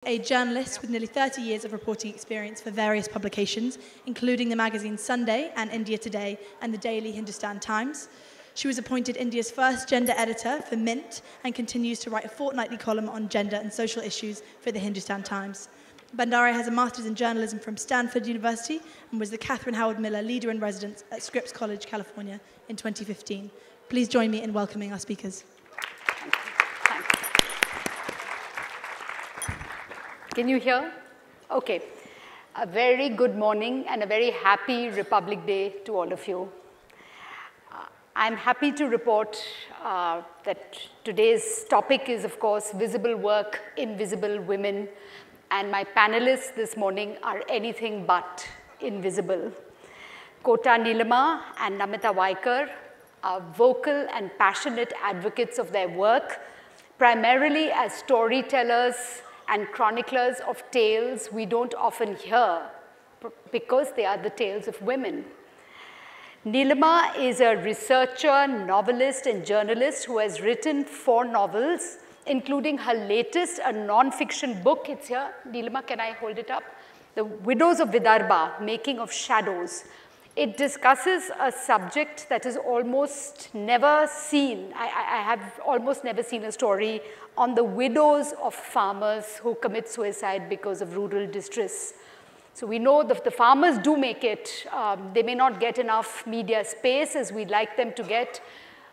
A journalist with nearly 30 years of reporting experience for various publications, including the magazines Sunday and India Today and the daily Hindustan Times. She was appointed India's first gender editor for Mint and continues to write a fortnightly column on gender and social issues for the Hindustan Times. Bhandare has a master's in journalism from Stanford University and was the Catherine Howard Miller Leader in Residence at Scripps College, California in 2015. Please join me in welcoming our speakers. Can you hear? Okay. A very good morning and a very happy Republic Day to all of you. I'm happy to report that today's topic is, of course, visible work, invisible women, and my panelists this morning are anything but invisible. Kota Neelima and Namita Waikar are vocal and passionate advocates of their work, primarily as storytellers and chroniclers of tales we don't often hear because they are the tales of women. Neelima is a researcher, novelist, and journalist who has written 4 novels, including her latest, a non-fiction book. It's here. Neelima, can I hold it up? The Widows of Vidarbha, Making of Shadows. It discusses a subject that is almost never seen. I have almost never seen a story on the widows of farmers who commit suicide because of rural distress. So we know that the farmers do make it. They may not get enough media space as we'd like them to get,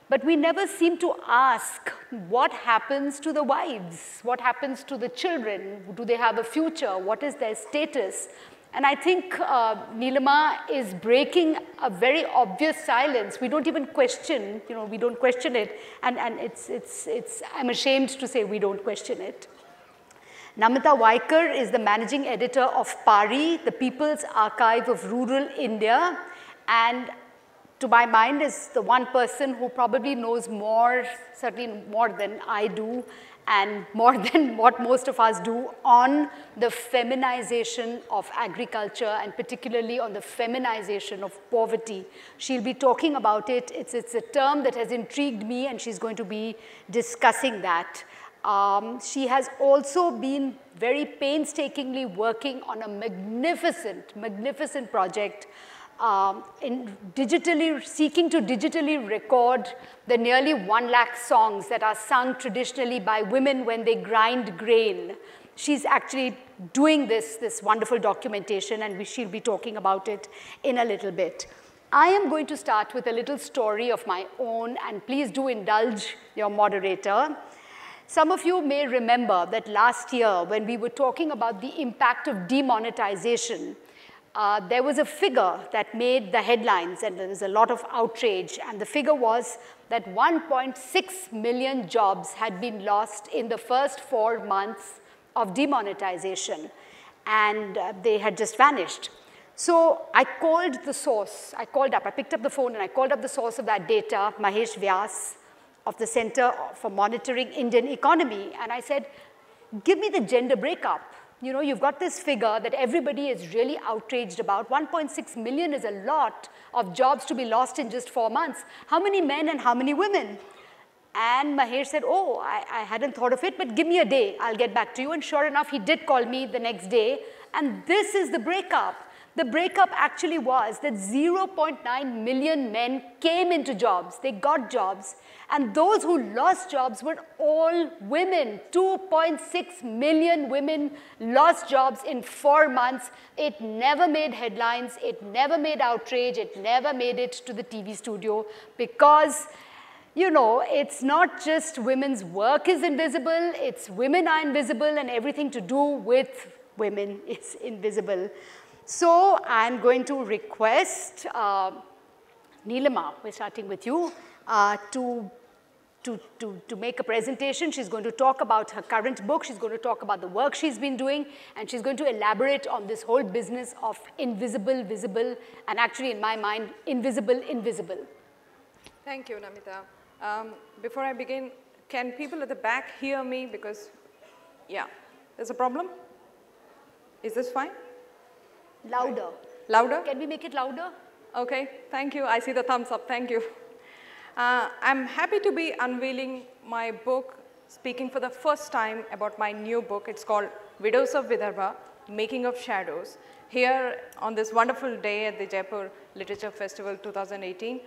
but we never seem to ask what happens to the wives, what happens to the children, do they have a future, what is their status? And I think Neelima is breaking a very obvious silence. We don't even question, we don't question it. And I'm ashamed to say we don't question it. Namita Waikar is the managing editor of PARI, the People's Archive of Rural India. And to my mind is the one person who probably knows more, certainly more than I do, and more than what most of us do on the feminization of agriculture and particularly on the feminization of poverty. She'll be talking about it. It's a term that has intrigued me and she's going to be discussing that. She has also been very painstakingly working on a magnificent project seeking to digitally record the nearly 1 lakh songs that are sung traditionally by women when they grind grain. She's actually doing this wonderful documentation, and she'll be talking about it in a little bit. I am going to start with a little story of my own, and please do indulge your moderator. Some of you may remember that last year when we were talking about the impact of demonetization, there was a figure that made the headlines, and there was a lot of outrage, and the figure was that 1.6 million jobs had been lost in the first 4 months of demonetization, and they had just vanished. So I called the source. I picked up the phone and I called up the source of that data, Mahesh Vyas of the Center for Monitoring Indian Economy, and I said, give me the gender breakup. You've got this figure that everybody is really outraged about. 1.6 million is a lot of jobs to be lost in just 4 months. How many men and how many women? And Mahesh said, oh, I hadn't thought of it, but give me a day. I'll get back to you. And sure enough, he did call me the next day. And this is the breakup. The breakup actually was that 0.9 million men came into jobs. They got jobs. And those who lost jobs were all women. 2.6 million women lost jobs in 4 months. It never made headlines. It never made outrage. It never made it to the TV studio because, it's not just women's work is invisible. It's women are invisible and everything to do with women is invisible. So I'm going to request Neelima, we're starting with you, to make a presentation. She's going to talk about her current book. She's going to talk about the work she's been doing, and she's going to elaborate on this whole business of invisible, visible, and actually, in my mind, invisible, invisible. Thank you, Namita. Before I begin, can people at the back hear me? Because, yeah, there's a problem? Is this fine? Louder. Louder? Can we make it louder? Okay, thank you. I see the thumbs up. Thank you. I'm happy to be unveiling my book, speaking for the first time about my new book. It's called Widows of Vidarbha, Making of Shadows, here on this wonderful day at the Jaipur Literature Festival 2018.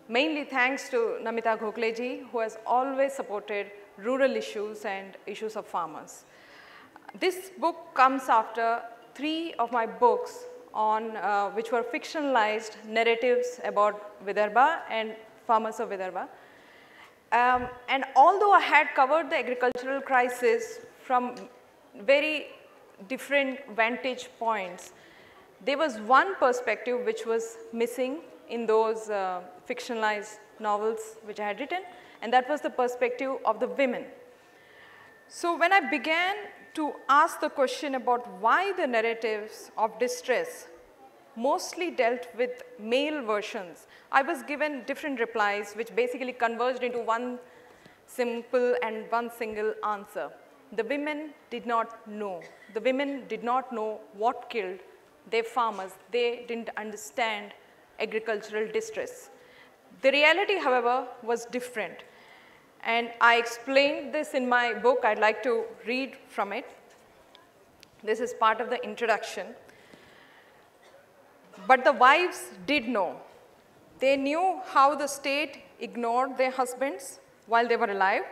Mainly thanks to Namita Waikar, who has always supported rural issues and issues of farmers. This book comes after 3 of my books on which were fictionalized narratives about Vidarbha and farmers of Vidarbha. And although I had covered the agricultural crisis from very different vantage points, there was one perspective which was missing in those fictionalized novels which I had written, and that was the perspective of the women. So when I began to ask the question about why the narratives of distress mostly dealt with male versions, I was given different replies which basically converged into one simple and one single answer. The women did not know. The women did not know what killed their farmers. They didn't understand agricultural distress. The reality, however, was different. And I explained this in my book. I'd like to read from it. This is part of the introduction. But the wives did know. They knew how the state ignored their husbands while they were alive,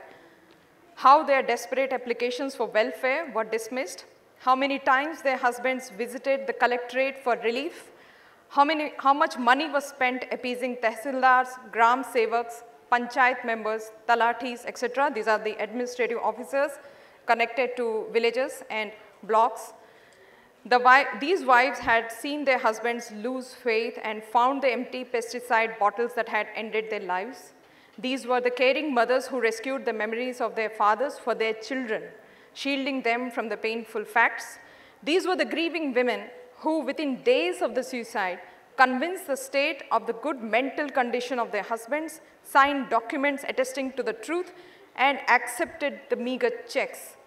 how their desperate applications for welfare were dismissed, how many times their husbands visited the collectorate for relief, how much money was spent appeasing tehsildars, gram sevaks, panchayat members, talatis, etc. These are the administrative officers connected to villages and blocks. These wives had seen their husbands lose faith and found the empty pesticide bottles that had ended their lives. These were the caring mothers who rescued the memories of their fathers for their children, shielding them from the painful facts. These were the grieving women who, within days of the suicide, convinced the state of the good mental condition of their husbands, signed documents attesting to the truth, and accepted the meager checks.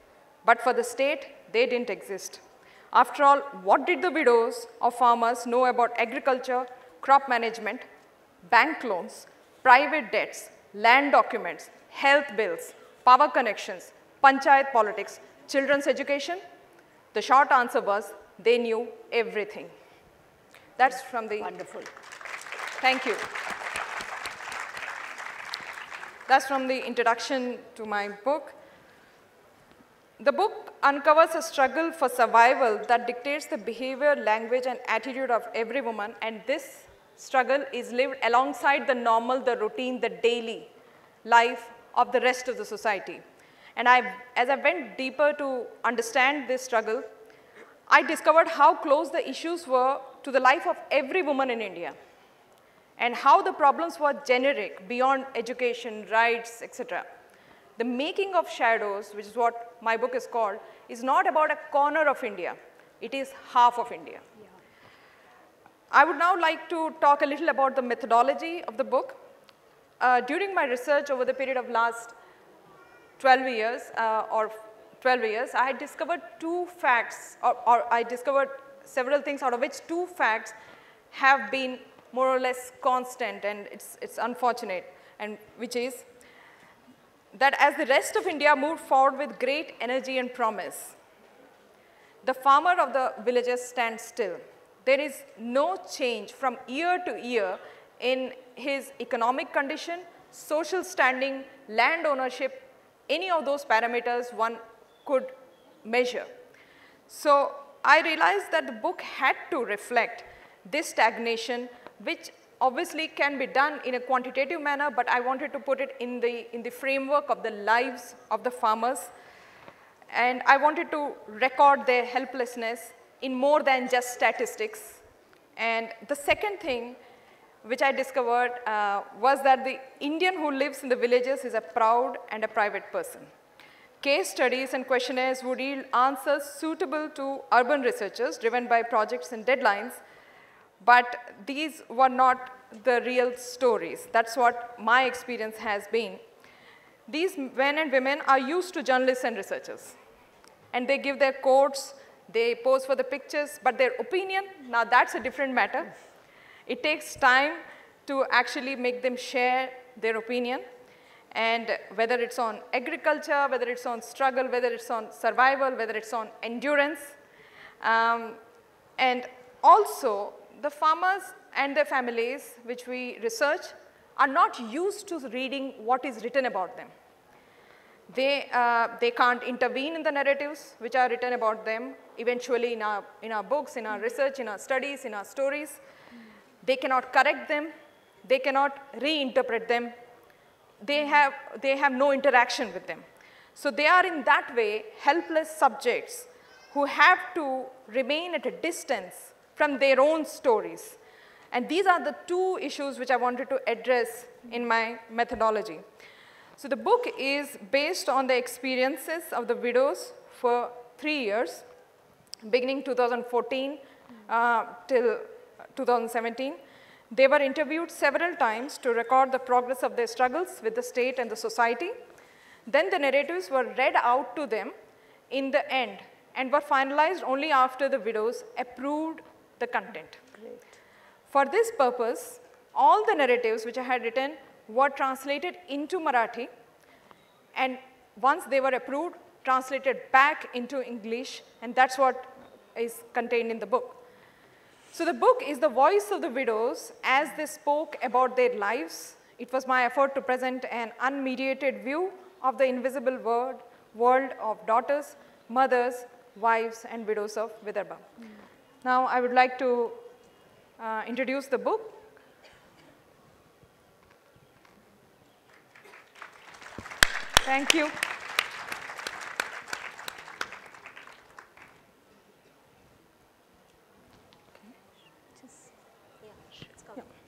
But for the state, they didn't exist. After all, what did the widows of farmers know about agriculture, crop management, bank loans, private debts, land documents, health bills, power connections, panchayat politics, children's education? The short answer was they knew everything. That's from the... Wonderful. Thank you. That's from the introduction to my book. The book uncovers a struggle for survival that dictates the behavior, language, and attitude of every woman, and this struggle is lived alongside the normal, the routine, the daily life of the rest of the society. And as I went deeper to understand this struggle, I discovered how close the issues were to the life of every woman in India, and how the problems were generic, beyond education, rights, etc. The Making of Shadows, which is what my book is called, is not about a corner of India. It is half of India. Yeah. I would now like to talk a little about the methodology of the book. During my research over the period of last 12 years, I had discovered 2 facts, or I discovered several things, out of which 2 facts have been more or less constant, and it's unfortunate, and which is that as the rest of India moved forward with great energy and promise, the farmer of the villages stands still. There is no change from year to year in his economic condition, social standing, land ownership, any of those parameters one could measure. So I realized that the book had to reflect this stagnation, which obviously can be done in a quantitative manner, but I wanted to put it in the framework of the lives of the farmers. And I wanted to record their helplessness in more than just statistics. And the second thing which I discovered was that the Indian who lives in the villages is a proud and a private person. Case studies and questionnaires would yield answers suitable to urban researchers driven by projects and deadlines, but these were not the real stories. That's what my experience has been. These men and women are used to journalists and researchers, and they give their quotes, they pose for the pictures, but their opinion, now that's a different matter. It takes time to actually make them share their opinion. And whether it's on agriculture, whether it's on struggle, whether it's on survival, whether it's on endurance. And also, the farmers and their families, which we research, are not used to reading what is written about them. They can't intervene in the narratives which are written about them, eventually in our books, in our research, in our studies, in our stories. They cannot correct them. They cannot reinterpret them. They have no interaction with them. So they are in that way helpless subjects who have to remain at a distance from their own stories. And these are the two issues which I wanted to address in my methodology. So the book is based on the experiences of the widows for 3 years, beginning 2014 till 2017. They were interviewed several times to record the progress of their struggles with the state and the society. Then the narratives were read out to them in the end and were finalized only after the widows approved the content. Great. For this purpose, all the narratives which I had written were translated into Marathi, and once they were approved, translated back into English, and that's what is contained in the book. So the book is the voice of the widows as they spoke about their lives. It was my effort to present an unmediated view of the invisible world of daughters, mothers, wives, and widows of Vidarbha. Now I would like to introduce the book. Thank you.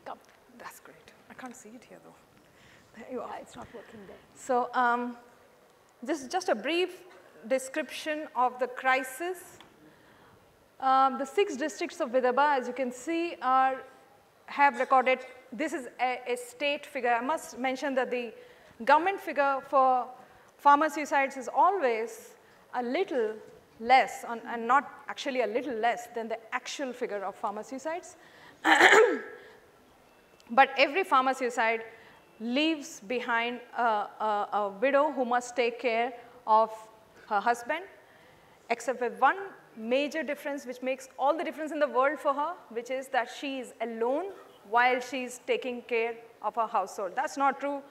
Come. That's great. I can't see it here though. There you are. Yeah, it's not working there. So this is just a brief description of the crisis. The 6 districts of Vidarbha, as you can see, have recorded, this is a state figure. I must mention that the government figure for farmer suicides is always a little less, and not actually a little less than the actual figure of farmer suicides. But every farmer suicide leaves behind a widow who must take care of her husband, except with one major difference which makes all the difference in the world for her, which is that she is alone while she is taking care of her household. That's not true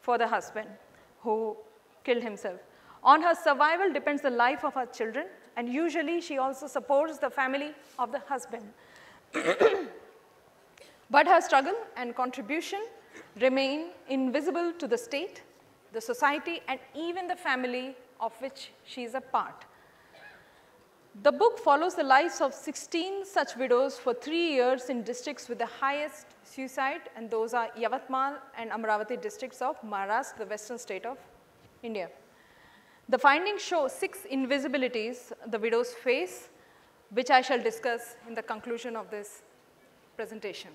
for the husband who killed himself. On her survival depends the life of her children, and usually she also supports the family of the husband. But her struggle and contribution remain invisible to the state, the society, and even the family of which she is a part. The book follows the lives of 16 such widows for 3 years in districts with the highest suicide, and those are Yavatmal and Amravati districts of Maharashtra, the western state of India. The findings show 6 invisibilities the widows face, which I shall discuss in the conclusion of this presentation.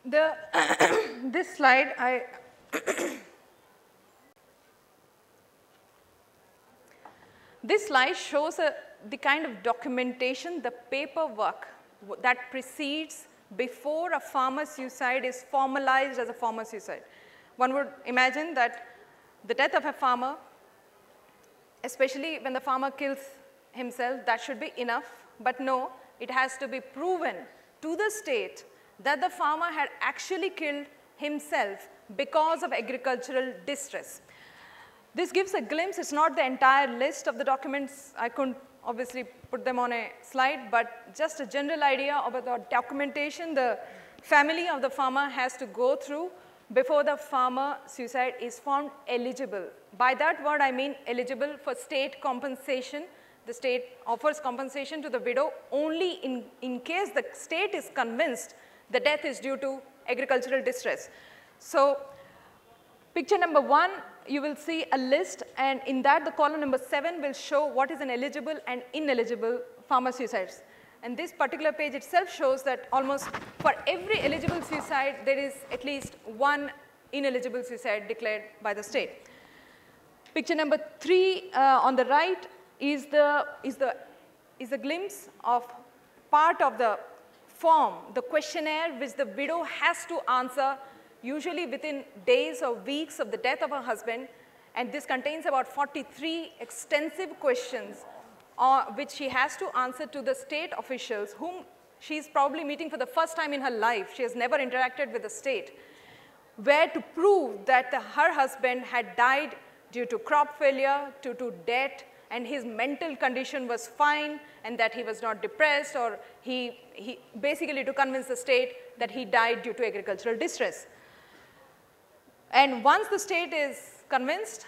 This slide, this slide shows the kind of documentation, the paperwork that precedes before a farmer suicide is formalized as a farmer suicide. One would imagine that the death of a farmer, especially when the farmer kills himself, that should be enough. But no, it has to be proven to the state that the farmer had actually killed himself because of agricultural distress. This gives a glimpse. It's not the entire list of the documents. I couldn't obviously put them on a slide, but just a general idea about the documentation the family of the farmer has to go through before the farmer suicide is found eligible. By that word, I mean eligible for state compensation. The state offers compensation to the widow only in case the state is convinced the death is due to agricultural distress. So picture number 1, you will see a list, and in that the column number 7 will show what is an eligible and ineligible farmer suicides. And this particular page itself shows that almost for every eligible suicide, there is at least one ineligible suicide declared by the state. Picture number 3 on the right is a glimpse of part of the form, the questionnaire which the widow has to answer usually within days or weeks of the death of her husband, and this contains about 43 extensive questions which she has to answer to the state officials whom she's probably meeting for the first time in her life. She has never interacted with the state, where to prove that her husband had died due to crop failure, due to debt, and his mental condition was fine, and that he was not depressed, or he basically to convince the state that he died due to agricultural distress. And once the state is convinced,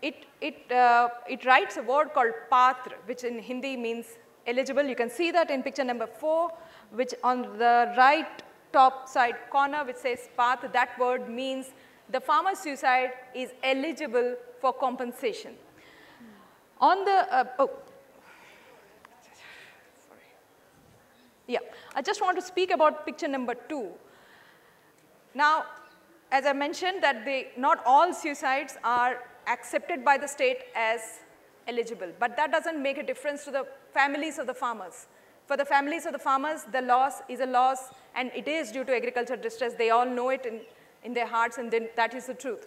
it writes a word called patra, which in Hindi means eligible. You can see that in picture number 4, which on the right top side corner, which says patra, that word means the farmer's suicide is eligible for compensation. On the, yeah, I just want to speak about picture number 2. Now, as I mentioned that not all suicides are accepted by the state as eligible, but that doesn't make a difference to the families of the farmers. For the families of the farmers, the loss is a loss, and it is due to agricultural distress. They all know it in their hearts, and that is the truth.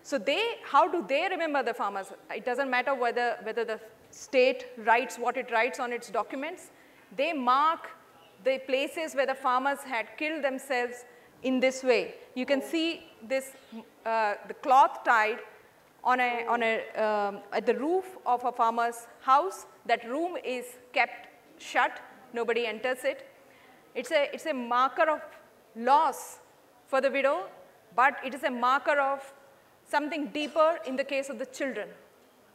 So how do they remember the farmers? It doesn't matter whether the state writes what it writes on its documents. They mark the places where the farmers had killed themselves in this way. You can see this, the cloth tied at the roof of a farmer's house. That room is kept shut. Nobody enters it. It's a marker of loss for the widow, but it is a marker of something deeper in the case of the children,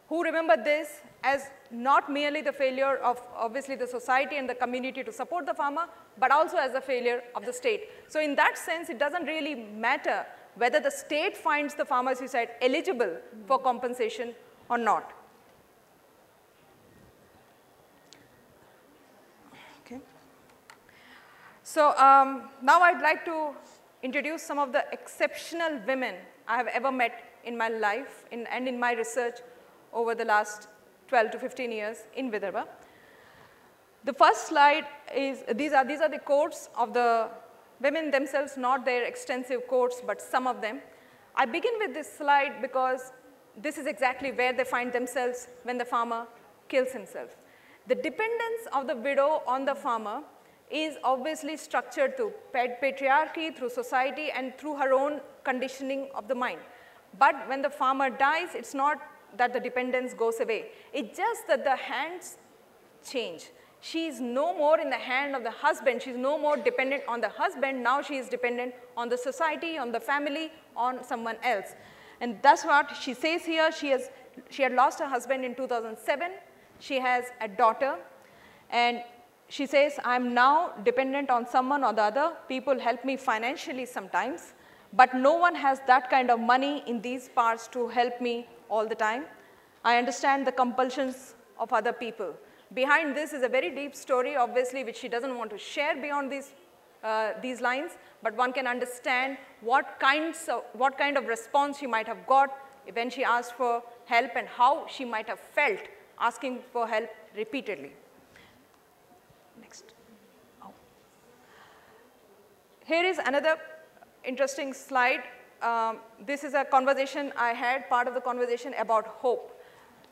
who remember this as not merely the failure of obviously the society and the community to support the farmer, but also as a failure of the state. So in that sense, it doesn't really matter whether the state finds the farmer suicide eligible for compensation or not. Okay. So now I'd like to introduce some of the exceptional women I have ever met in my life and in my research over the last 12 to 15 years in Vidarbha. The first slide is, these are the quotes of the women themselves, not their extensive quotes, but some of them. I begin with this slide because this is exactly where they find themselves when the farmer kills himself. The dependence of the widow on the farmer is obviously structured through patriarchy, through society, and through her own conditioning of the mind. But when the farmer dies, it's not that the dependence goes away. It's just that the hands change. She is no more in the hand of the husband. She's no more dependent on the husband. Now she is dependent on the society, on the family, on someone else. And that's what she says here. She had lost her husband in 2007. She has a daughter. And she says, I'm now dependent on someone or the other. People help me financially sometimes, but no one has that kind of money in these parts to help me all the time. I understand the compulsions of other people. Behind this is a very deep story, obviously, which she doesn't want to share beyond these lines, but one can understand what kind of response she might have got when she asked for help and how she might have felt asking for help repeatedly. Next. Oh. Here is another interesting slide. This is a conversation I had, part of the conversation about hope.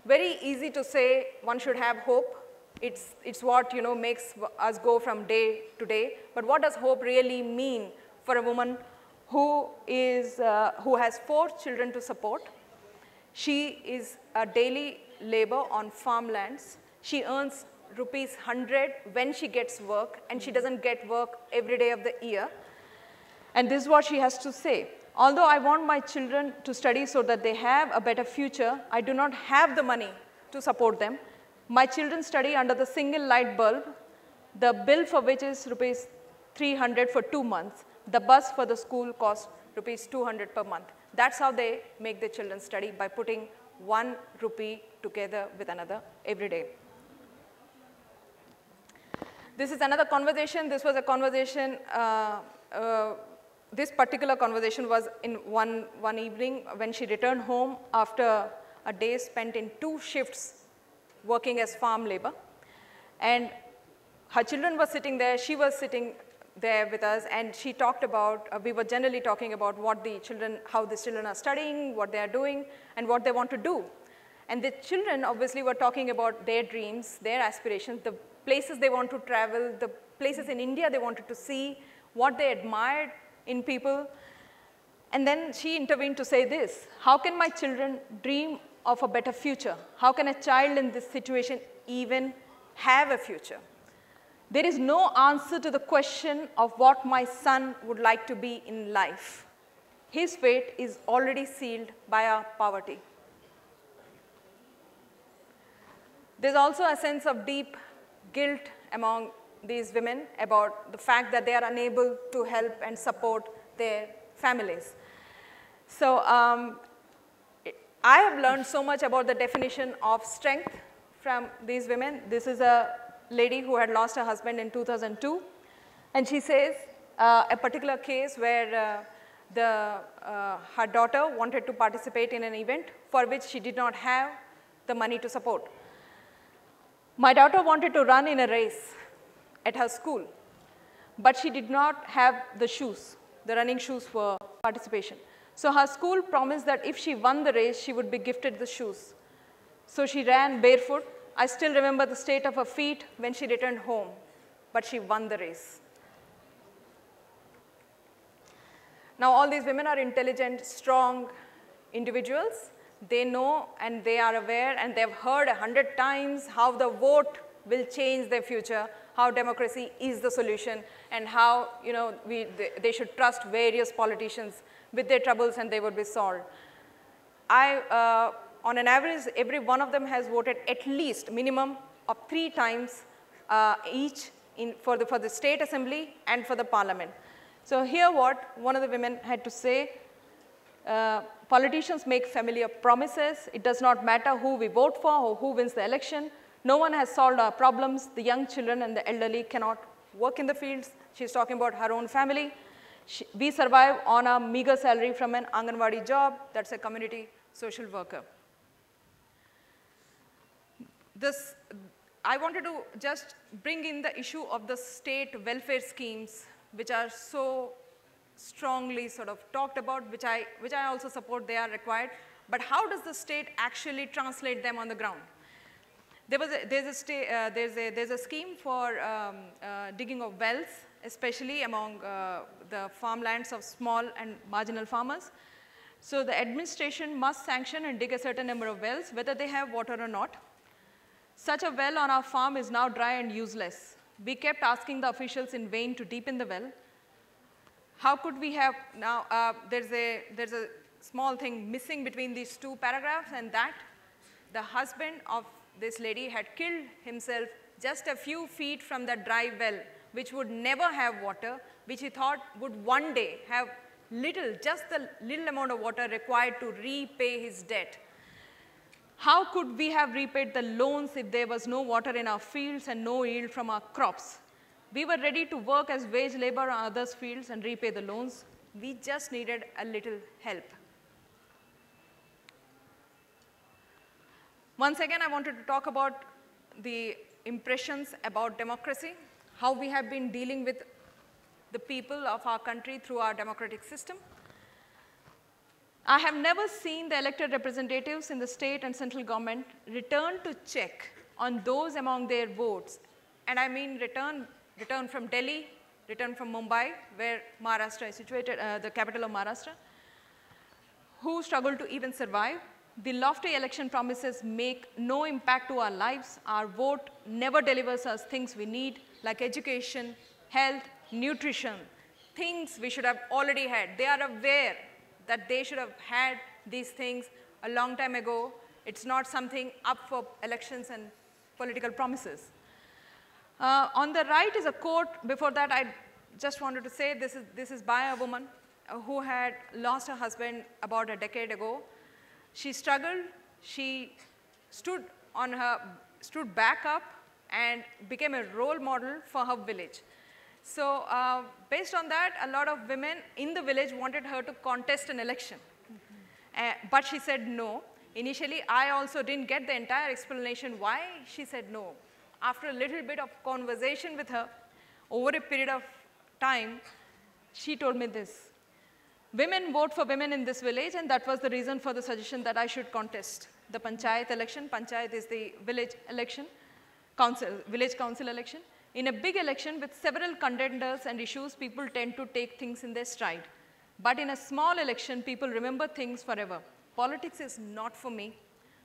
Very easy to say one should have hope. It's what makes us go from day to day. But what does hope really mean for a woman who has 4 children to support? She is a daily labor on farmlands. She earns ₹100 when she gets work, and she doesn't get work every day of the year. And this is what she has to say. Although I want my children to study so that they have a better future, I do not have the money to support them. My children study under the single light bulb, the bill for which is ₹300 for 2 months. The bus for the school costs ₹200 per month. That's how they make their children study, by putting ₹1 together with another every day. This is another conversation. This was a conversation, this particular conversation was in one evening when she returned home after a day spent in 2 shifts working as farm labor. And her children were sitting there, she was sitting there with us, and she talked about, we were generally talking about what the children, how the children are studying, what they are doing, and what they want to do. And the children obviously were talking about their dreams, their aspirations, the places they want to travel, the places in India they wanted to see, what they admired in people. And then she intervened to say this: how can my children dream of a better future? How can a child in this situation even have a future? There is no answer to the question of what my son would like to be in life. His fate is already sealed by our poverty. There's also a sense of deep guilt among these women about the fact that they are unable to help and support their families. So I have learned so much about the definition of strength from these women. This is a lady who had lost her husband in 2002, and she says a particular case where her daughter wanted to participate in an event for which she did not have the money to support. My daughter wanted to run in a race at her school, but she did not have the shoes, the running shoes for participation. So her school promised that if she won the race, she would be gifted the shoes. So she ran barefoot. I still remember the state of her feet when she returned home, but she won the race. Now all these women are intelligent, strong individuals. They know and they are aware and they have heard 100 times how the vote will change their future, how democracy is the solution, and how they should trust various politicians with their troubles and they would be solved. On an average, every one of them has voted at least minimum of 3 times each for the state assembly and for the parliament. So here what one of the women had to say: politicians make familiar promises. It does not matter who we vote for or who wins the election. No one has solved our problems. The young children and the elderly cannot work in the fields. She's talking about her own family. We survive on a meager salary from an Anganwadi job. That's a community social worker. I wanted to just bring in the issue of the state welfare schemes, which are so strongly sort of talked about, which I also support. They are required. But how does the state actually translate them on the ground? There's a scheme for digging of wells, especially among the farmlands of small and marginal farmers. So the administration must sanction and dig a certain number of wells, whether they have water or not. Such a well on our farm is now dry and useless. We kept asking the officials in vain to deepen the well. How could we have now, there's a small thing missing between these 2 paragraphs, and that the husband of this lady had killed himself just a few feet from the dry well, which would never have water, which he thought would one day have just the little amount of water required to repay his debt. How could we have repaid the loans if there was no water in our fields and no yield from our crops? We were ready to work as wage labor on others' fields and repay the loans. We just needed a little help. Once again, I wanted to talk about the impressions about democracy, how we have been dealing with the people of our country through our democratic system. I have never seen the elected representatives in the state and central government return to check on those among their votes. And I mean return from Delhi, return from Mumbai, where Maharashtra is situated, the capital of Maharashtra, who struggle to even survive. The lofty election promises make no impact to our lives. Our vote never delivers us things we need, like education, health, nutrition, things we should have already had. They are aware that they should have had these things a long time ago. It's not something up for elections and political promises. On the right is a quote. Before that, I just wanted to say this is by a woman who had lost her husband about a decade ago. She struggled. She stood back up and became a role model for her village. So based on that, a lot of women in the village wanted her to contest an election. But she said no. Initially, I also didn't get the entire explanation why she said no. after a little bit of conversation with her, over a period of time, she told me this: women vote for women in this village, and that was the reason for the suggestion that I should contest the panchayat election. Panchayat is the village election, village council election. In a big election with several contenders and issues, people tend to take things in their stride. But in a small election, people remember things forever. Politics is not for me,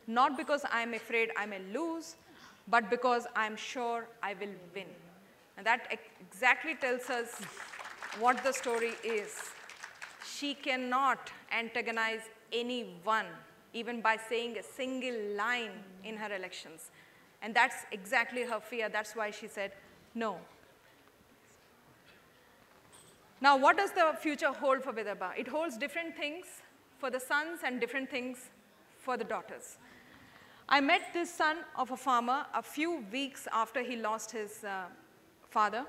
not because I am afraid I may lose, but because I am sure I will win. And that exactly tells us what the story is. She cannot antagonize anyone, even by saying a single line in her elections. And that's exactly her fear. That's why she said no. Now, what does the future hold for Vidarbha? It holds different things for the sons and different things for the daughters. I met this son of a farmer a few weeks after he lost his father,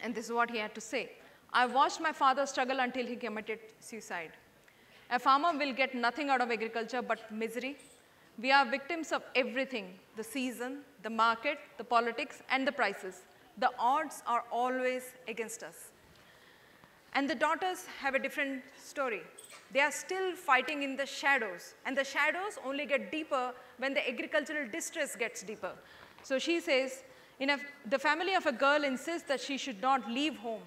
and this is what he had to say. I watched my father struggle until he committed suicide. A farmer will get nothing out of agriculture but misery. We are victims of everything: the season, the market, the politics, and the prices. The odds are always against us. And the daughters have a different story. They are still fighting in the shadows, and the shadows only get deeper when the agricultural distress gets deeper. So she says, the family of a girl insists that she should not leave home.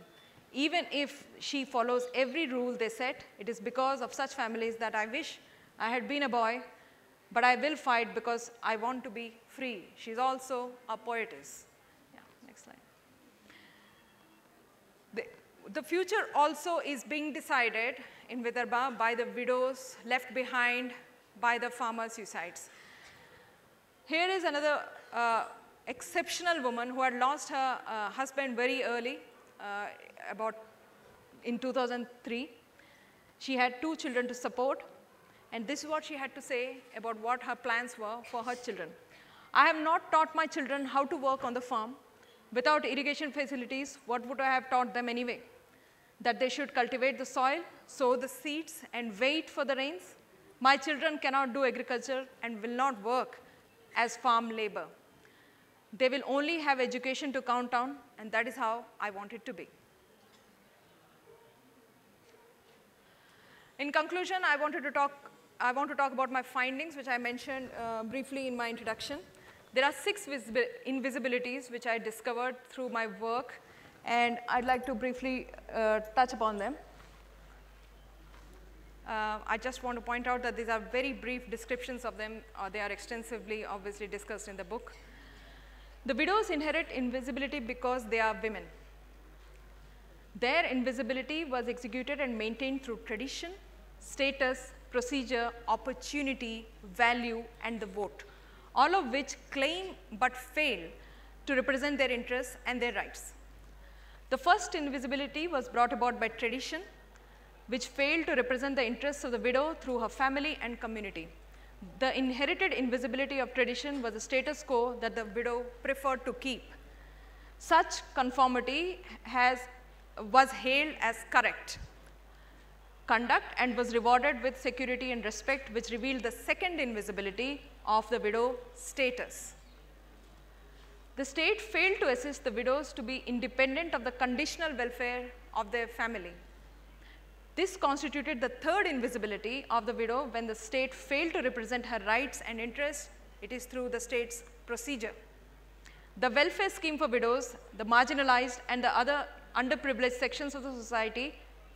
Even if she follows every rule they set, it is because of such families that I wish I had been a boy, but I will fight because I want to be free. She's also a poetess. Yeah, next slide. The future also is being decided in Vidarbha by the widows left behind by the farmer suicides. Here is another exceptional woman who had lost her husband very early, about in 2003. She had 2 children to support, and this is what she had to say about what her plans were for her children. I have not taught my children how to work on the farm. Without irrigation facilities, what would I have taught them anyway? That they should cultivate the soil, sow the seeds, and wait for the rains? My children cannot do agriculture and will not work as farm labor. They will only have education to count on, and that is how I want it to be. In conclusion, I want to talk about my findings, which I mentioned briefly in my introduction. There are 6 invisibilities which I discovered through my work, and I'd like to briefly touch upon them. I just want to point out that these are very brief descriptions of them. They are extensively, obviously, discussed in the book. The widows inherit invisibility because they are women. Their invisibility was executed and maintained through tradition, status, procedure, opportunity, value, and the vote, all of which claim but fail to represent their interests and their rights. The first invisibility was brought about by tradition, which failed to represent the interests of the widow through her family and community. The inherited invisibility of tradition was a status quo that the widow preferred to keep. Such conformity was hailed as correct conduct and was rewarded with security and respect, which revealed the second invisibility of the widow status. The state failed to assist the widows to be independent of the conditional welfare of their family. This constituted the third invisibility of the widow when the state failed to represent her rights and interests. It is through the state's procedure. The welfare scheme for widows, the marginalized, and the other underprivileged sections of the society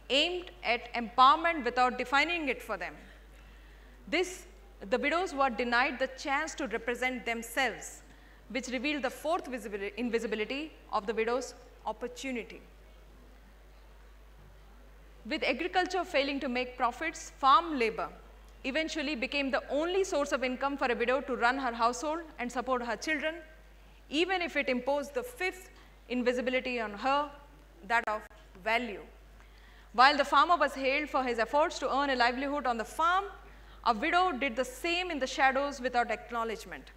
aimed at empowerment without defining it for them. The widows were denied the chance to represent themselves, which revealed the fourth invisibility of the widow's opportunity. With agriculture failing to make profits, farm labor eventually became the only source of income for a widow to run her household and support her children, even if it imposed the fifth invisibility on her, that of value. While the farmer was hailed for his efforts to earn a livelihood on the farm, a widow did the same in the shadows without acknowledgement.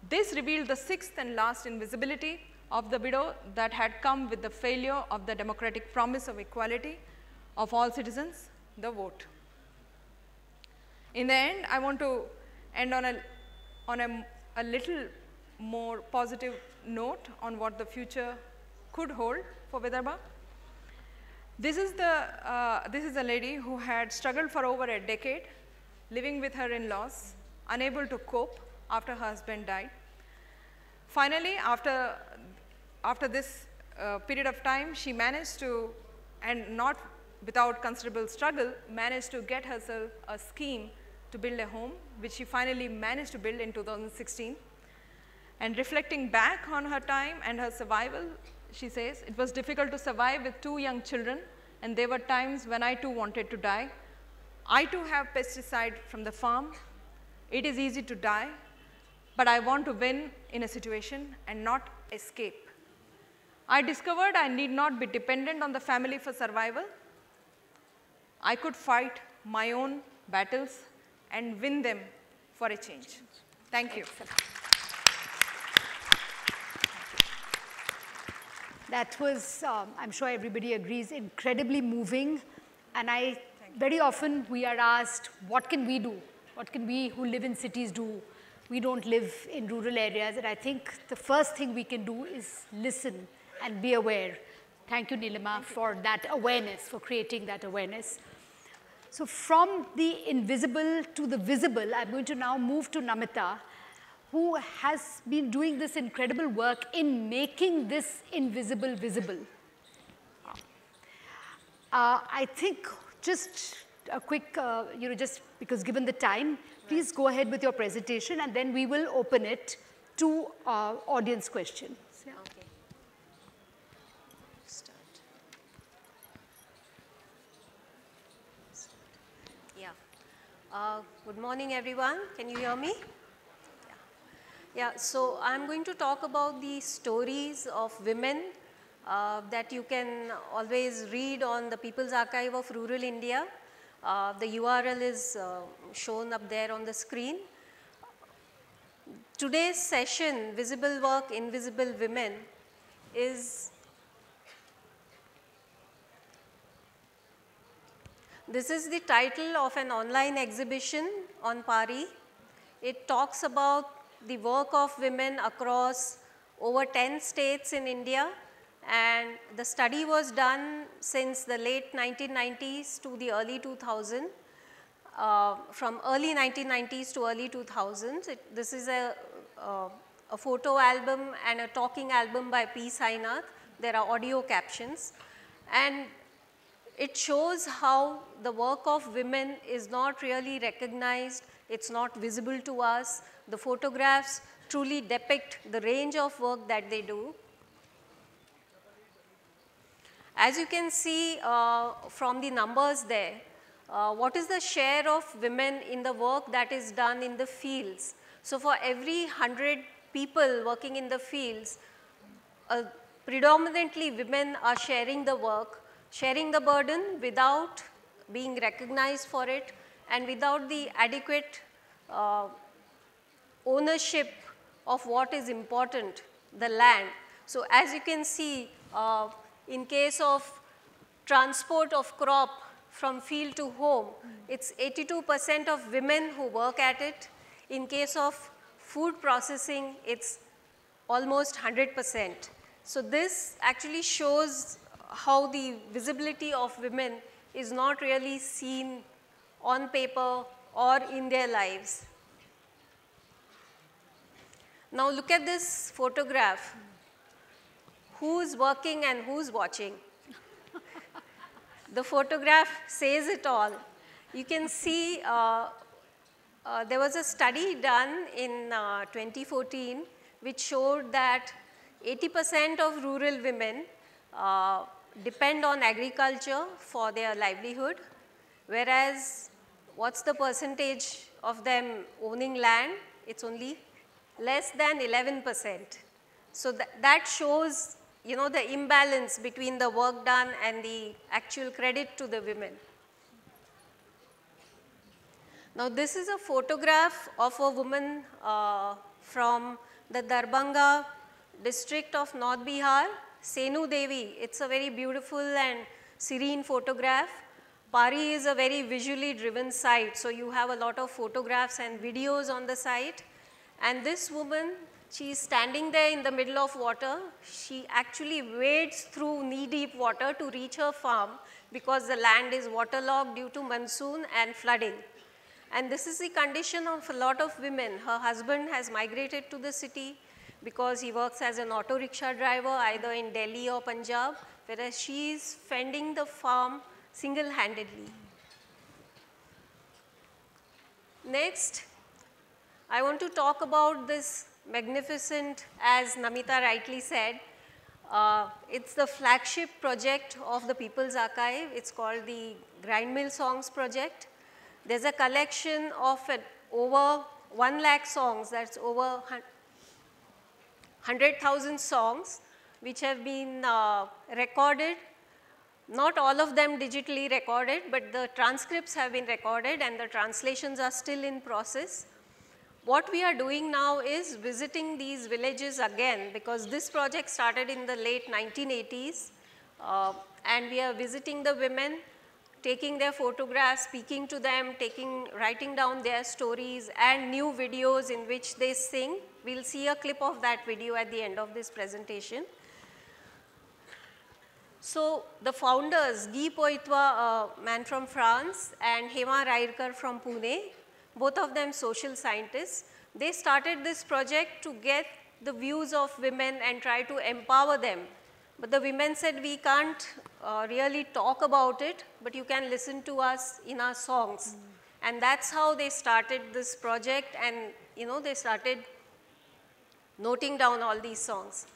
This revealed the sixth and last invisibility of the widow that had come with the failure of the democratic promise of equality of all citizens, the vote. In the end, I want to end on a little more positive note on what the future could hold for Vidarbha. This is a lady who had struggled for over a decade, living with her in-laws, unable to cope after her husband died. Finally, after this period of time, she managed to, and not without considerable struggle, managed to get herself a scheme to build a home, which she finally managed to build in 2016. And reflecting back on her time and her survival, she says, "It was difficult to survive with 2 young children, and there were times when I too wanted to die. I too have pesticide from the farm. It is easy to die, but I want to win in a situation and not escape. I discovered I need not be dependent on the family for survival. I could fight my own battles and win them for a change." Thank you. That was, I'm sure everybody agrees, incredibly moving. And very often we are asked, what can we do? What can we who live in cities do? We don't live in rural areas. And I think the first thing we can do is listen and be aware. Thank you, Neelima, for that awareness, for creating that awareness. So from the invisible to the visible, I'm going to now move to Namita, who has been doing this incredible work in making this invisible visible. I think just a quick, just because given the time, please go ahead with your presentation and then we will open it to audience questions. Yeah. Okay. Start. Yeah. Good morning, everyone. Can you hear me? Yeah, so I'm going to talk about the stories of women that you can always read on the People's Archive of Rural India. The URL is shown up there on the screen. Today's session, Visible Work, Invisible Women, this is the title of an online exhibition on PARI. It talks about the work of women across over 10 states in India, and the study was done since the late 1990s to the early 2000s, from early 1990s to early 2000s. This is a photo album and a talking album by P. Sainath. There are audio captions, and it shows how the work of women is not really recognized, it's not visible to us. The photographs truly depict the range of work that they do. As you can see from the numbers there, what is the share of women in the work that is done in the fields? So for every 100 people working in the fields, predominantly women are sharing the work, sharing the burden without being recognized for it and without the adequate ownership of what is important, the land. So as you can see, in case of transport of crop from field to home, it's 82% of women who work at it. In case of food processing, it's almost 100%. So this actually shows how the visibility of women is not really seen on paper or in their lives. Now look at this photograph. Who's working and who's watching? The photograph says it all. You can see there was a study done in 2014 which showed that 80% of rural women depend on agriculture for their livelihood, whereas what's the percentage of them owning land? It's only less than 11%. So that shows, you know, the imbalance between the work done and the actual credit to the women. Now this is a photograph of a woman from the Darbhanga district of North Bihar, Senu Devi. It's a very beautiful and serene photograph. PARI is a very visually driven site, so you have a lot of photographs and videos on the site. And this woman She is standing there in the middle of water. She actually wades through knee-deep water to reach her farm because the land is waterlogged due to monsoon and flooding. And this is the condition of a lot of women. Her husband has migrated to the city because he works as an auto rickshaw driver either in Delhi or Punjab, whereas she is fending the farm single-handedly. Next, I want to talk about this magnificent, as Namita rightly said, it's the flagship project of the People's Archive. It's called the Grindmill Songs Project. There's a collection of over 1 lakh songs, that's over 100,000 songs, which have been recorded. Not all of them digitally recorded, but the transcripts have been recorded and the translations are still in process. What we are doing now is visiting these villages again, because this project started in the late 1980s, and we are visiting the women, taking their photographs, speaking to them, writing down their stories and new videos in which they sing. We'll see a clip of that video at the end of this presentation. So the founders, Guy Poitras, a man from France, and Hema Rairkar from Pune, both of them social scientists, they started this project to get the views of women and try to empower them. But the women said, we can't really talk about it, but you can listen to us in our songs. And that's how they started this project, and they started noting down all these songs.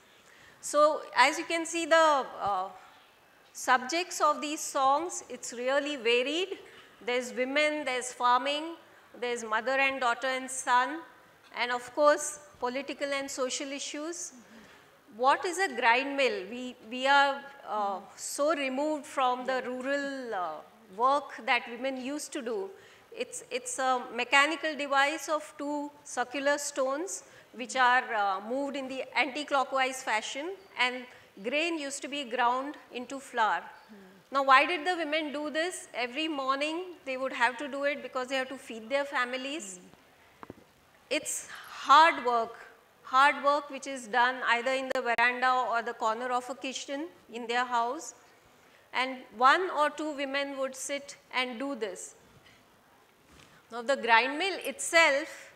So as you can see, the subjects of these songs, it's really varied. There's women, there's farming, there's mother and daughter and son, and of course, political and social issues. What is a grind mill? We are so removed from the rural work that women used to do. It's a mechanical device of 2 circular stones which are moved in the anti-clockwise fashion, and grain used to be ground into flour. Now, why did the women do this? Every morning they would have to do it because they have to feed their families. It's hard work which is done either in the veranda or the corner of a kitchen in their house, and 1 or 2 women would sit and do this. Now, the grind mill itself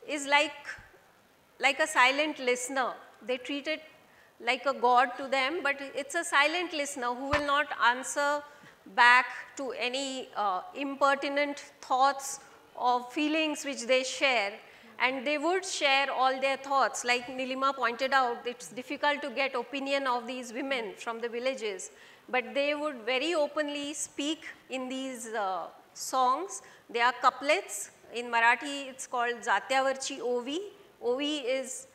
is like a silent listener. They treat it like a god to them, but it's a silent listener who will not answer back to any impertinent thoughts or feelings which they share, and they would share all their thoughts. Like Neelima pointed out, it's difficult to get opinion of these women from the villages, but they would very openly speak in these songs. They are couplets. In Marathi, it's called Zatyavarchi Ovi. Ovi is,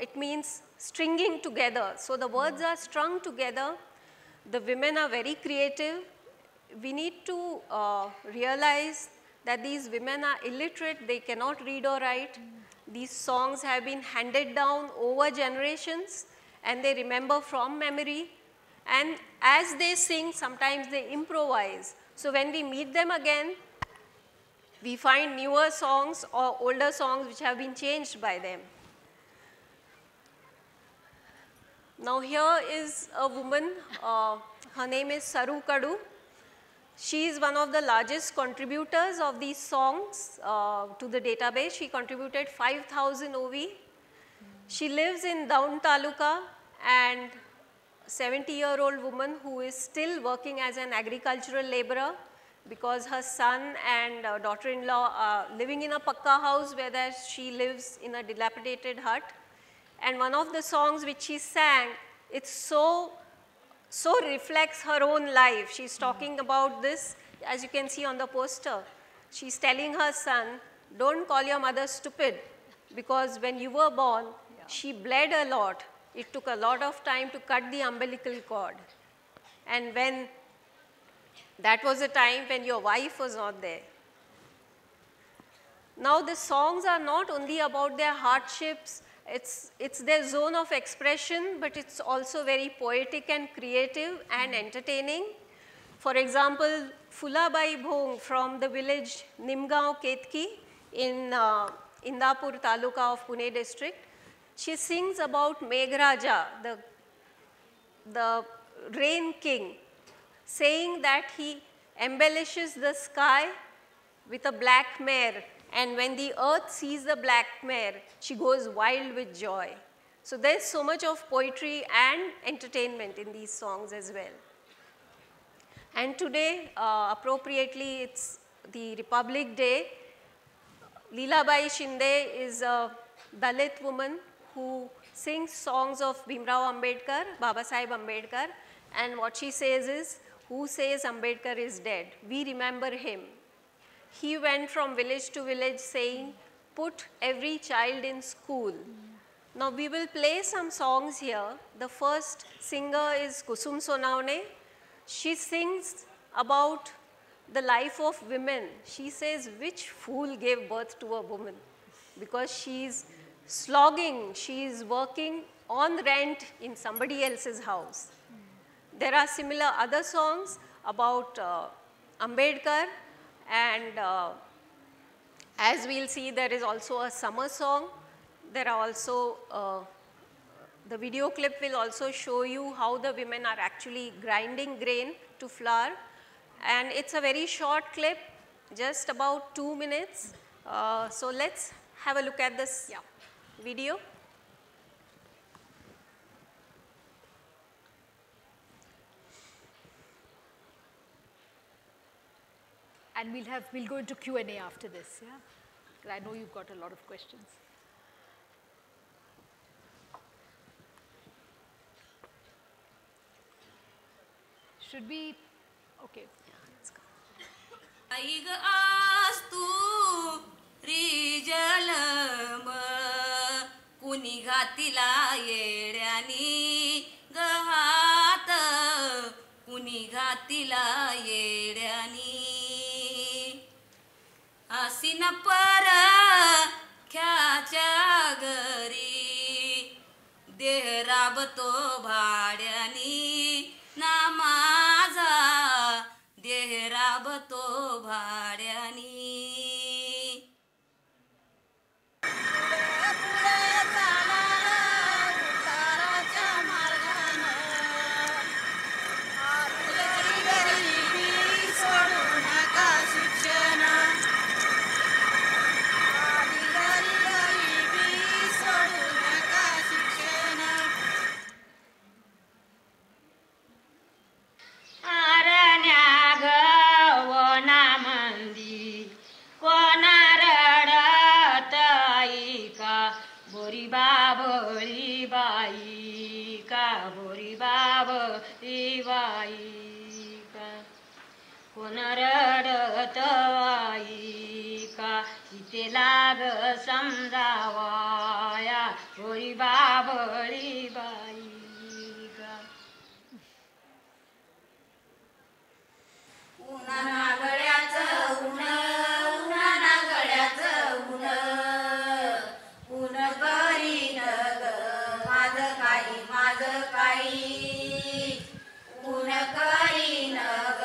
it means stringing together. So the words are strung together. The women are very creative. We need to realize that these women are illiterate. They cannot read or write. These songs have been handed down over generations, and they remember from memory. And as they sing, sometimes they improvise. So when we meet them again, we find newer songs or older songs which have been changed by them. Now here is a woman, her name is Saru Kadu. She is one of the largest contributors of these songs to the database. She contributed 5,000 OV. She lives in Daun Taluka, and 70-year-old woman who is still working as an agricultural laborer because her son and daughter-in-law are living in a pakka house, whereas she lives in a dilapidated hut. And one of the songs which she sang, it so reflects her own life. She's talking about this, as you can see on the poster. She's telling her son, don't call your mother stupid, because when you were born, she bled a lot. It took a lot of time to cut the umbilical cord. And when that was a time when your wife was not there. Now the songs are not only about their hardships, it's their zone of expression, but it's also very poetic and creative and entertaining. For example, Fulabai Bhong from the village Nimgaon Ketki in Indapur Taluka of Pune district. She sings about Meghraja, the rain king, saying that he embellishes the sky with a black mare, and when the earth sees the black mare, she goes wild with joy. So there's so much of poetry and entertainment in these songs as well. And today, appropriately, it's the Republic Day. Leelabai Shinde is a Dalit woman who sings songs of Bhimrao Ambedkar, Baba Sahib Ambedkar, and what she says is, who says Ambedkar is dead? We remember him. He went from village to village saying, put every child in school. Now we will play some songs here. The first singer is Kusum Sonawane. She sings about the life of women. She says, which fool gave birth to a woman? Because she's slogging, she's working on rent in somebody else's house. There are similar other songs about Ambedkar, and as we'll see, there is also a summer song. There are also, the video clip will also show you how the women are actually grinding grain to flour. And it's a very short clip, just about 2 minutes. So let's have a look at this video. And we'll go into Q&A after this, yeah? Because I know you've got a lot of questions. Should we, okay. Aig astu rijalma kuni ghatila yedyani gahat kuni ghatila yedyani asina para kyacha gari dehrabto bhadyani namaza dehrabto bhadyani लाग समजावाया होरी Babli by गा उन्हाना गळ्याचं ऊन उन्हाना गळ्याचं ऊन ऊन करीन ग माझं काही ऊन करीन ग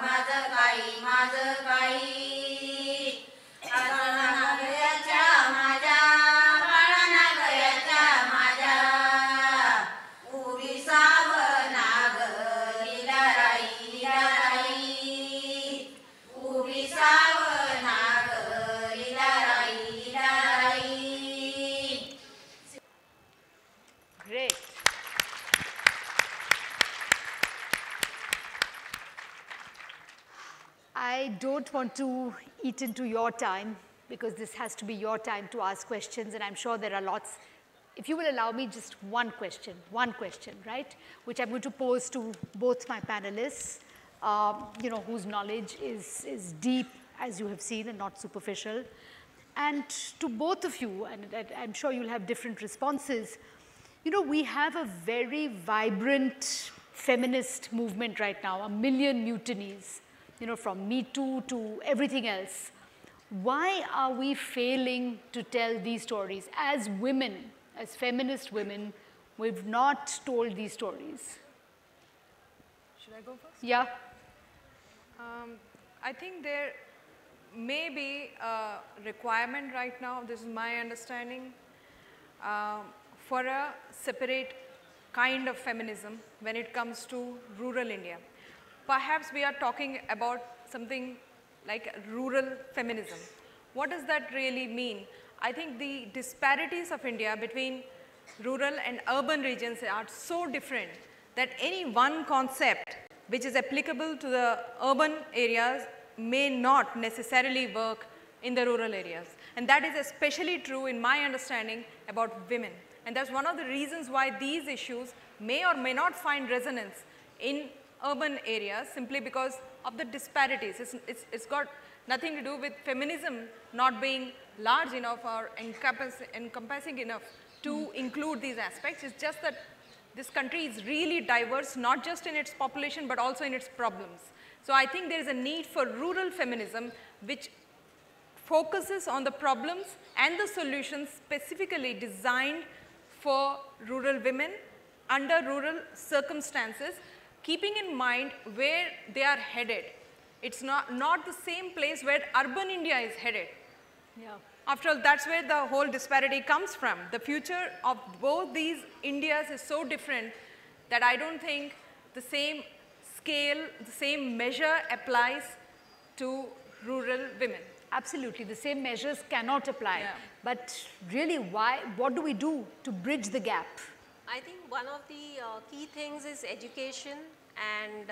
माझं काही I don't want to eat into your time because this has to be your time to ask questions, and I'm sure there are lots. If you will allow me just one question, right, which I'm going to pose to both my panelists, you know, whose knowledge is deep, as you have seen, and not superficial. And to both of you, and I'm sure you'll have different responses, you know, we have a very vibrant feminist movement right now, 1 million mutinies, you know, from Me Too to everything else. Why are we failing to tell these stories? As women, as feminist women, we've not told these stories. Should I go first? Yeah. I think there may be a requirement right now, this is my understanding, for a separate kind of feminism when it comes to rural India. Perhaps we are talking about something like rural feminism. What does that really mean? I think the disparities of India between rural and urban regions are so different that any one concept which is applicable to the urban areas may not necessarily work in the rural areas. And that is especially true in my understanding about women. And that's one of the reasons why these issues may or may not find resonance in urban areas simply because of the disparities. It's got nothing to do with feminism not being large enough or encompassing enough to include these aspects. It's just that this country is really diverse, not just in its population, but also in its problems. So I think there is a need for rural feminism which focuses on the problems and the solutions specifically designed for rural women under rural circumstances, keeping in mind where they are headed. It's not the same place where urban India is headed. Yeah. After all, that's where the whole disparity comes from. The future of both these Indias is so different that I don't think the same scale, the same measure applies to rural women. Absolutely, the same measures cannot apply. Yeah. But really, what do we do to bridge the gap? I think one of the key things is education and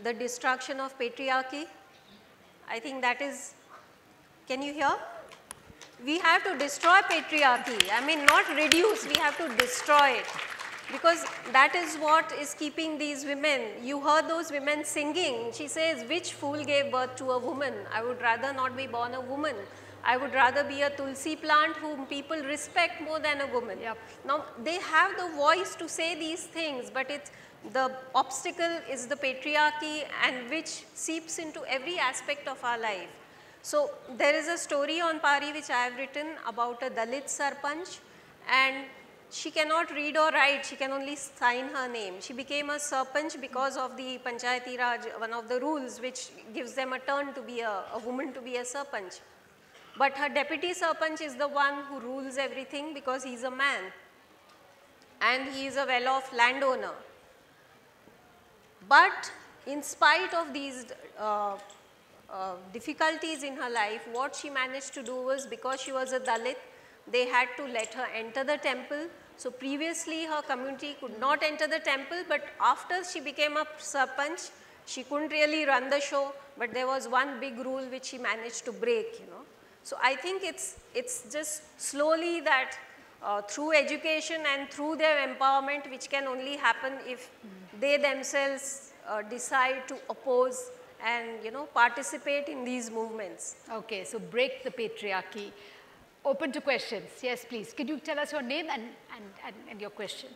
the destruction of patriarchy. I think that is, can you hear? We have to destroy patriarchy. I mean, not reduce, we have to destroy it. Because that is what is keeping these women. You heard those women singing. She says, which fool gave birth to a woman? I would rather not be born a woman. I would rather be a tulsi plant whom people respect more than a woman. Yep. Now, they have the voice to say these things, but the obstacle is the patriarchy, and which seeps into every aspect of our life. So, there is a story on Pari which I have written about a Dalit Sarpanch, and she cannot read or write, she can only sign her name. She became a Sarpanch because of the Panchayati Raj, one of the rules which gives them a turn to be a woman to be a Sarpanch. But her deputy Sarpanch is the one who rules everything because he is a man and he is a well-off landowner. But in spite of these difficulties in her life, what she managed to do was, because she was a Dalit, they had to let her enter the temple. So previously her community could not enter the temple, but after she became a Sarpanch, she couldn't really run the show, but there was one big rule which she managed to break, you know. So I think it's just slowly that through education and through their empowerment, which can only happen if they themselves decide to oppose and, you know, participate in these movements. Okay, so break the patriarchy. Open to questions. Yes, please. Could you tell us your name and your question?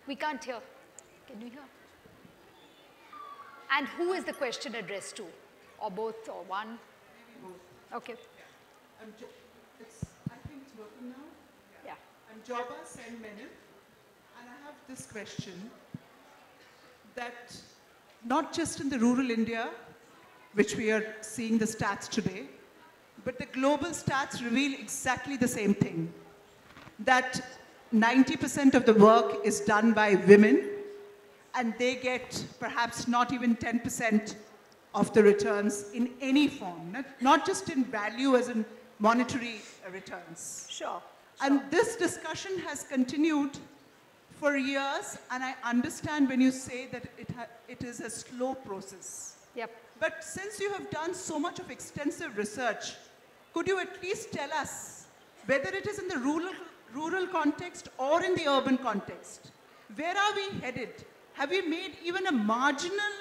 We can't hear. Can you hear? And who is the question addressed to? Or both, or one? Okay. I think it's working now. Yeah. I'm Joba Sen Menon, and I have this question that not just in the rural India, which we are seeing the stats today, but the global stats reveal exactly the same thing, that 90% of the work is done by women, and they get perhaps not even 10% of the returns in any form, not just in value as in monetary returns. Sure. And this discussion has continued for years, and I understand when you say that it is a slow process. Yep. But since you have done so much of extensive research, could you at least tell us whether it is in the rural context or in the urban context? Where are we headed? Have we made even a marginal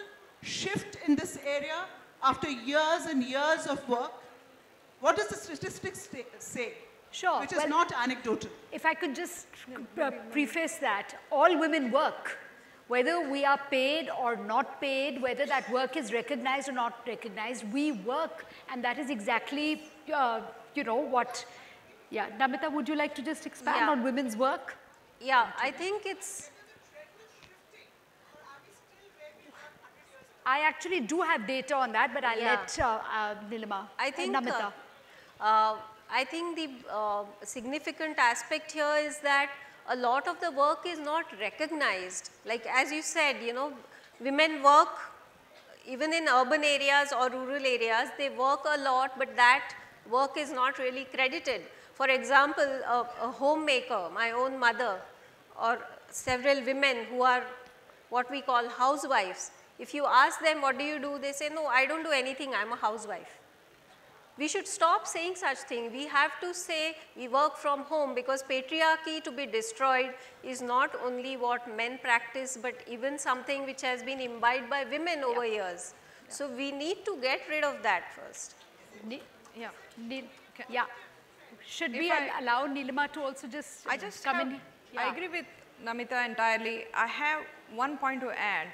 shift in this area after years and years of work? What does the statistics say? Sure. Which is not anecdotal. If I could just preface that, all women work. Whether we are paid or not paid, whether that work is recognized or not recognized, we work. And that is exactly, you know, what, yeah. Namita, would you like to just expand on women's work? Yeah, I think it's, I actually do have data on that, but I'll let Neelima and Namita. I think the significant aspect here is that a lot of the work is not recognized. Like as you said, you know, women work even in urban areas or rural areas, they work a lot, but that work is not really credited. For example, a homemaker, my own mother, or several women who are what we call housewives, if you ask them what do you do, they say, no, I don't do anything, I'm a housewife. We should stop saying such things. We have to say we work from home, because patriarchy to be destroyed is not only what men practice, but even something which has been imbibed by women over years. So we need to get rid of that first. Should we allow Neelima to also just come in? I agree with Namita entirely. I have one point to add.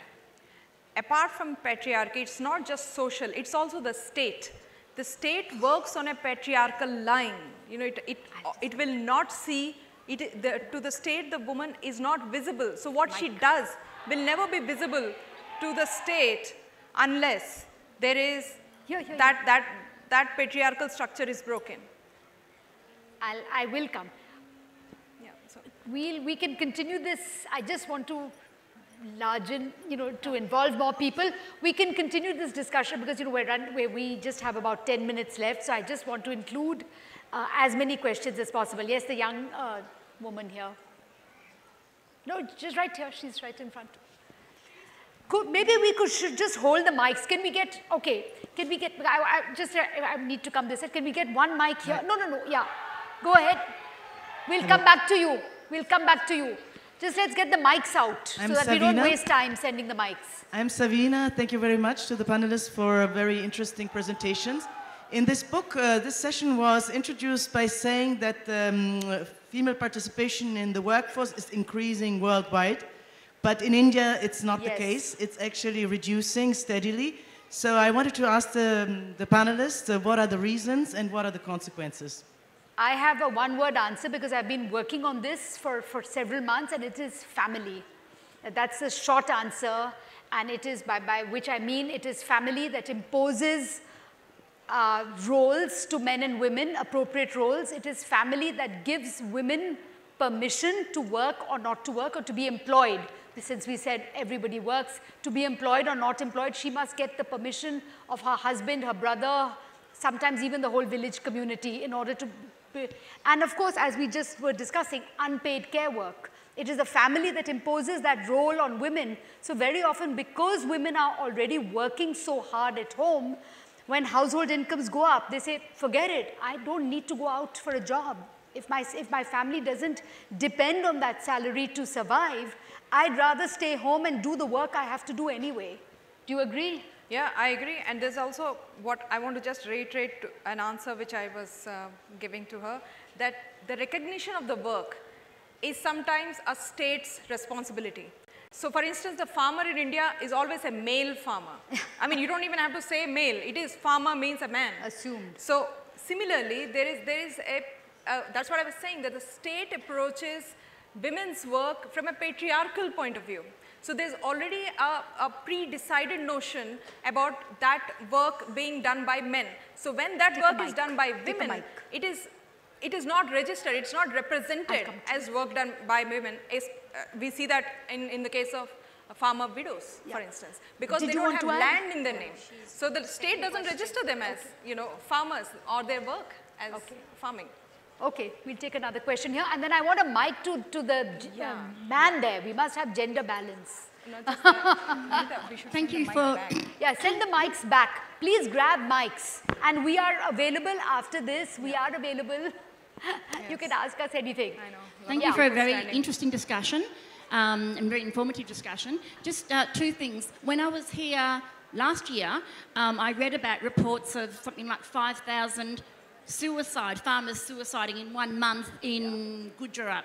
Apart from patriarchy, it's not just social, it's also the state. The state works on a patriarchal line. You know, it will not see, to the state the woman is not visible. So what she does will never be visible to the state unless there is that patriarchal structure is broken. I will come. Yeah, so. We can continue this. I just want to to involve more people. We can continue this discussion because, we just have about 10 minutes left. So I just want to include as many questions as possible. Yes, the young woman here. No, just right here. She's right in front. Maybe we should just hold the mics. Can we get, I need to come this side. Can we get one mic here? No, yeah. Go ahead. We'll come back to you. Just let's get the mics out so that we don't waste time sending the mics. I'm Savina. Thank you very much to the panelists for very interesting presentations. In this book, this session was introduced by saying that female participation in the workforce is increasing worldwide. But in India, it's not the case. It's actually reducing steadily. So I wanted to ask the panelists, what are the reasons and what are the consequences? I have a one-word answer because I've been working on this for several months, and it is family. That's the short answer, and it is by which I mean it is family that imposes roles to men and women, appropriate roles. It is family that gives women permission to work or not to work or to be employed. Since we said everybody works, to be employed or not employed, she must get the permission of her husband, her brother, sometimes even the whole village community in order to. And of course, as we just were discussing, unpaid care work. It is the family that imposes that role on women. So very often, because women are already working so hard at home, when household incomes go up, they say, forget it, I don't need to go out for a job. If my family doesn't depend on that salary to survive, I'd rather stay home and do the work I have to do anyway. Do you agree? Yeah, I agree. And there's also what I want to just reiterate an answer which I was giving to her, that the recognition of the work is sometimes a state's responsibility. So for instance, the farmer in India is always a male farmer. I mean, you don't even have to say male. It is farmer means a man. Assumed. So similarly, there is that's what I was saying, that the state approaches women's work from a patriarchal point of view. So there's already a pre-decided notion about that work being done by men. So when that work is done by women, it is not registered, it's not represented as work done by women. We see that in the case of farmer widows, for instance, because they don't have land in their name. So the state doesn't register them as, farmers or their work as farming. Okay, we'll take another question here, and then I want a mic to the man there. We must have gender balance. Thank you for... send the mics back. Please grab mics. And we are available after this. We are available. Yes. You can ask us anything. I know. Thank you for a very interesting discussion and very informative discussion. Just two things. When I was here last year, I read about reports of something like 5,000 farmers suiciding in 1 month in Gujarat.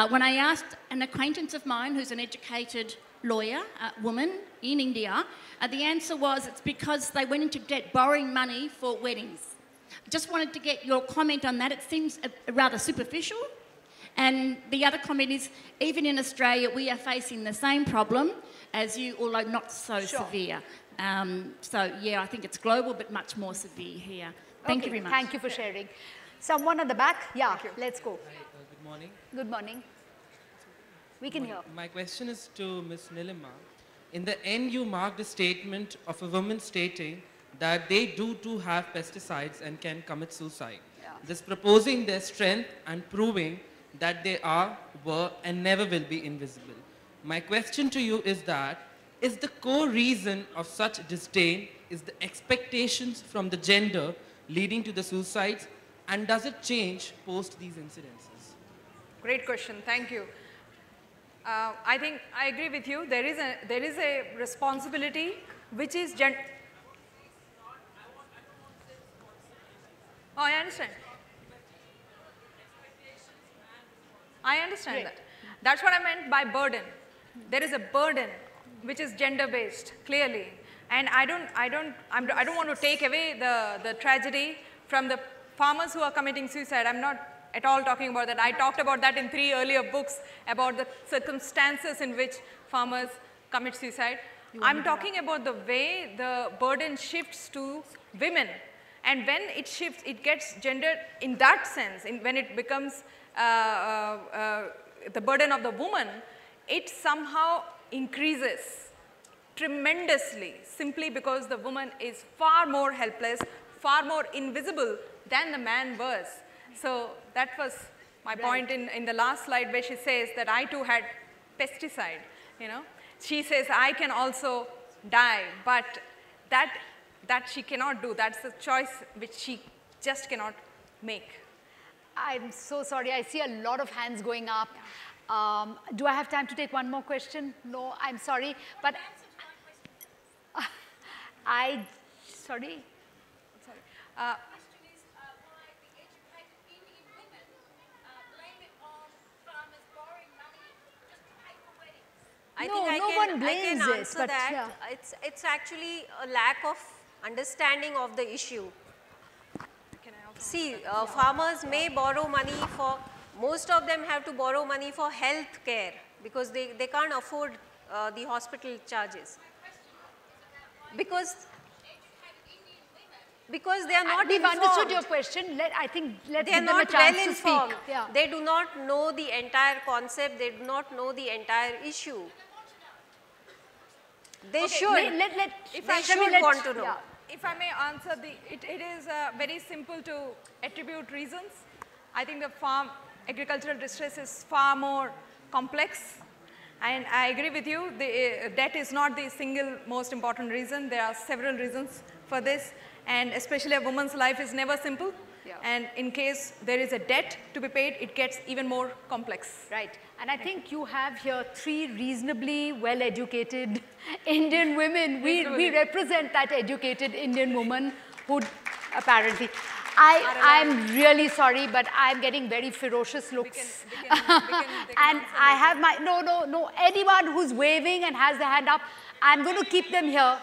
When I asked an acquaintance of mine who's an educated lawyer, woman in India, the answer was it's because they went into debt borrowing money for weddings. Just wanted to get your comment on that. It seems rather superficial. And the other comment is, even in Australia, we are facing the same problem. as you, although not so severe. So yeah, I think it's global, but much more severe here. Thank you very much. Thank you for sharing. Someone at the back? Yeah, let's go. Hi, good morning. Good morning. We can hear. My question is to Ms. Neelima. In the end, you marked a statement of a woman stating that they do have pesticides and can commit suicide. Yeah. Thus proposing their strength and proving that they are, were, and never will be invisible. My question to you is that, is the core reason of such disdain is the expectations from the gender leading to the suicides, and does it change post these incidences? Great question, thank you. I think I agree with you. There is a responsibility which is Oh, I understand. I understand that. That's what I meant by burden. There is a burden which is gender-based, clearly. And I don't want to take away the tragedy from the farmers who are committing suicide. I'm not at all talking about that. I talked about that in 3 earlier books about the circumstances in which farmers commit suicide. I'm talking about the way the burden shifts to women. And when it shifts, it gets gendered in that sense. When it becomes the burden of the woman, it somehow increases tremendously simply because the woman is far more helpless, far more invisible than the man was. So that was my point in the last slide where she says that I too had pesticide, you know. She says I can also die, but that she cannot do. That's the choice which she just cannot make. I'm so sorry. I see a lot of hands going up. Do I have time to take one more question? No, I'm sorry. But sorry. I No, think I no can, one I blames can this, answer but that. yeah. It's actually a lack of understanding of the issue. See, farmers may borrow money for, most of them have to borrow money for health care because they can't afford the hospital charges. Because they are not We've informed. understood your question. I think let's They are give them a not chance well to informed. speak. Yeah. They do not know the entire concept. They do not know the entire issue. They should. They should want to know. Yeah. If I may answer, it is very simple to attribute reasons. I think the agricultural distress is far more complex. And I agree with you, debt is not the single most important reason. There are several reasons for this. And especially a woman's life is never simple. Yeah. And in case there is a debt to be paid, it gets even more complex. Right. And I think you have here 3 reasonably well-educated Indian women. We represent that educated Indian woman who apparently, I'm really sorry, but I'm getting very ferocious looks. And I have my, no, anyone who's waving and has their hand up, I'm going to keep them here.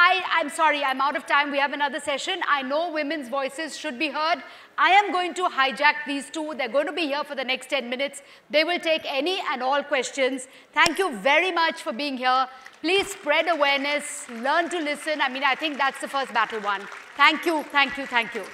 I'm sorry, I'm out of time. We have another session. I know women's voices should be heard. I am going to hijack these 2. They're going to be here for the next 10 minutes. They will take any and all questions. Thank you very much for being here. Please spread awareness, learn to listen. I mean, I think that's the first battle won. Thank you, thank you, thank you.